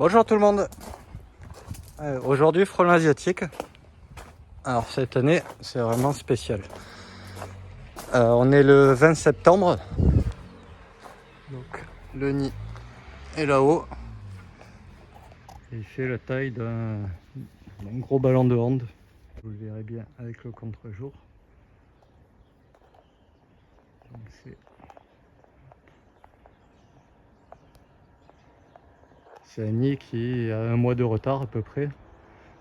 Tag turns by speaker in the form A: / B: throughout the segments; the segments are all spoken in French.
A: Bonjour tout le monde. Aujourd'hui, frelon asiatique. Alors cette année, c'est vraiment spécial. On est le 20 septembre. Donc le nid est là-haut. Il fait la taille d'un gros ballon de hand. Vous le verrez bien avec le contre-jour. Donc c'est un nid qui a un mois de retard à peu près.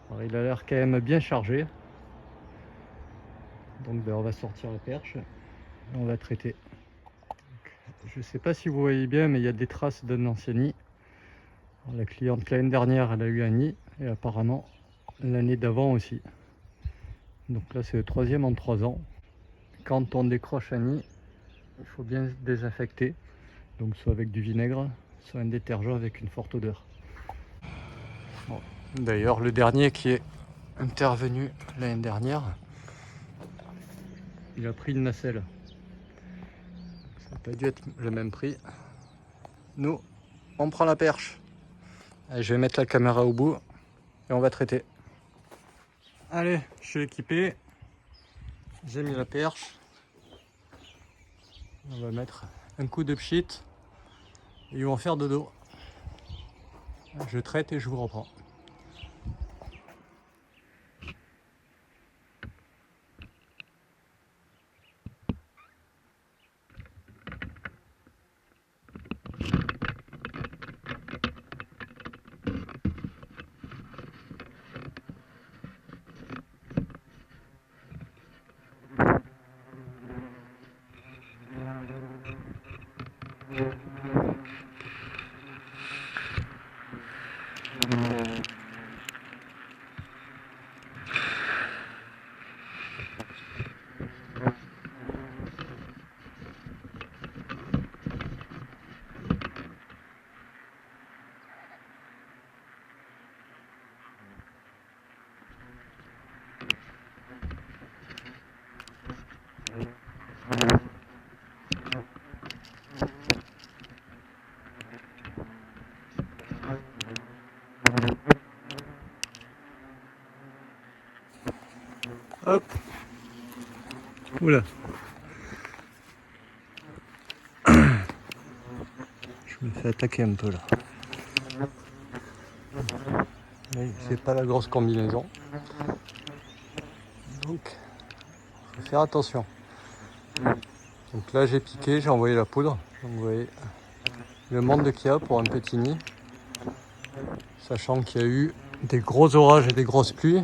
A: Alors, il a l'air quand même bien chargé. Donc on va sortir la perche et on va traiter. Donc, je ne sais pas si vous voyez bien, mais il y a des traces d'un ancien nid. Alors, la cliente l'année dernière, elle a eu un nid et apparemment l'année d'avant aussi. Donc là c'est le troisième en 3 ans. Quand on décroche un nid, il faut bien désinfecter. Donc soit avec du vinaigre, soit un détergent avec une forte odeur. Bon, d'ailleurs le dernier qui est intervenu l'année dernière, il a pris une nacelle. Ça n'a pas dû être le même prix. Nous, on prend la perche. Allez, je vais mettre la caméra au bout et on va traiter. Allez, je suis équipé. J'ai mis la perche. On va mettre un coup de pchit et ils vont faire dodo. Je traite et je vous reprends. Hop. Oula. Je me fais attaquer un peu là. C'est pas la grosse combinaison. Donc, faut faire attention. Donc là j'ai piqué, j'ai envoyé la poudre. Donc vous voyez le monde qu'il y a pour un petit nid. Sachant qu'il y a eu des gros orages et des grosses pluies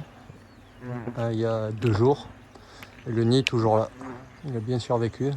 A: il y a 2 jours. Et le nid est toujours là. Il a bien survécu.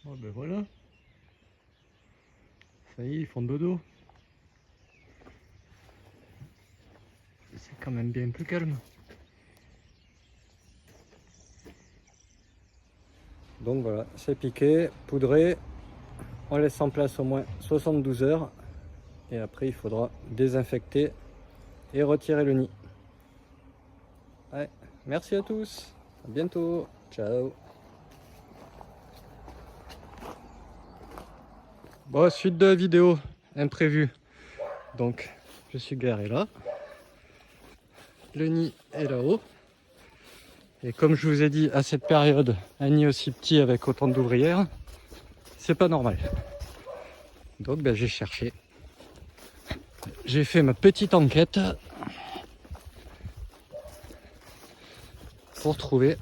A: Oh ben voilà. Ça y est, ils font dodo. C'est quand même bien plus calme. Donc voilà, c'est piqué, poudré. On laisse en place au moins 72 heures. Et après, il faudra désinfecter et retirer le nid. Ouais, merci à tous. À bientôt. Ciao. Bon, suite de la vidéo imprévue. Donc, je suis garé là. Le nid est là-haut. Et comme je vous ai dit, à cette période, un nid aussi petit avec autant d'ouvrières, c'est pas normal. Donc, ben, j'ai cherché. J'ai fait ma petite enquête. pour trouver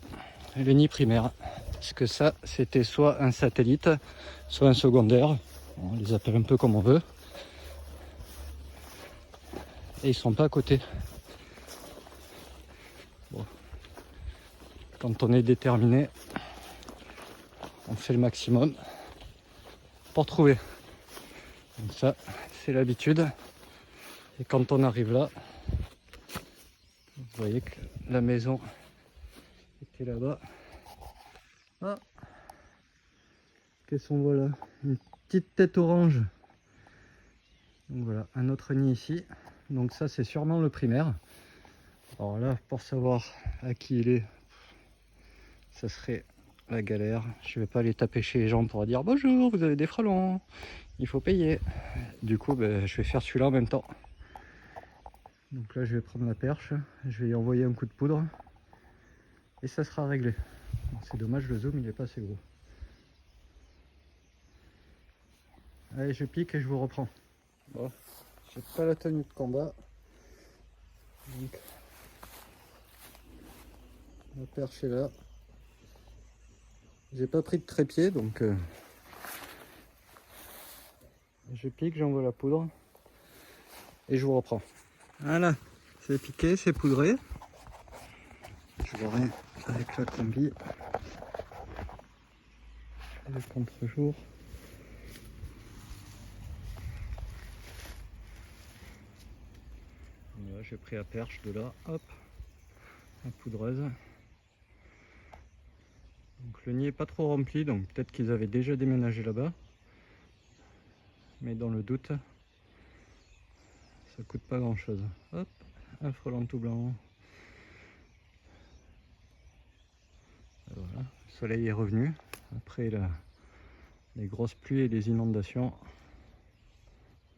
A: le nid primaire. Parce que ça, c'était soit un satellite, soit un secondaire. On les appelle un peu comme on veut. Et ils sont pas à côté. Bon. Quand on est déterminé, on fait le maximum pour trouver. Donc ça, c'est l'habitude. Et quand on arrive là, vous voyez que la maison était là-bas. Ah, qu'est-ce qu'on voit là? Une petite tête orange. Donc voilà, un autre nid ici. Donc ça, c'est sûrement le primaire. Alors là, pour savoir à qui il est, ça serait la galère. Je vais pas aller taper chez les gens pour dire bonjour, vous avez des frelons, il faut payer. Du coup, je vais faire celui-là en même temps. Donc là, je vais prendre la perche, je vais y envoyer un coup de poudre et ça sera réglé. C'est dommage, le zoom il est pas assez gros. Allez, je pique et je vous reprends. Bon, j'ai pas la tenue de combat. Donc, la perche est là. J'ai pas pris de trépied, donc je pique, j'envoie la poudre et je vous reprends. Voilà, c'est piqué, c'est poudré. Je verrai avec la combi. Le contre-jour. Voilà, j'ai pris la perche de là, hop, la poudreuse. Donc le nid est pas trop rempli, donc peut-être qu'ils avaient déjà déménagé là-bas. Mais dans le doute, ça coûte pas grand-chose. Hop, un frelon tout blanc. Et voilà, le soleil est revenu après les grosses pluies et les inondations.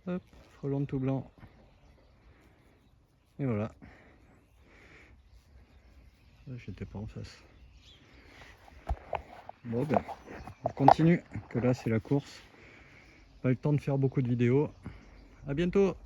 A: Hop, frelon tout blanc. Et voilà. J'étais pas en face. Bon on continue, que là c'est la course. Pas le temps de faire beaucoup de vidéos. À bientôt!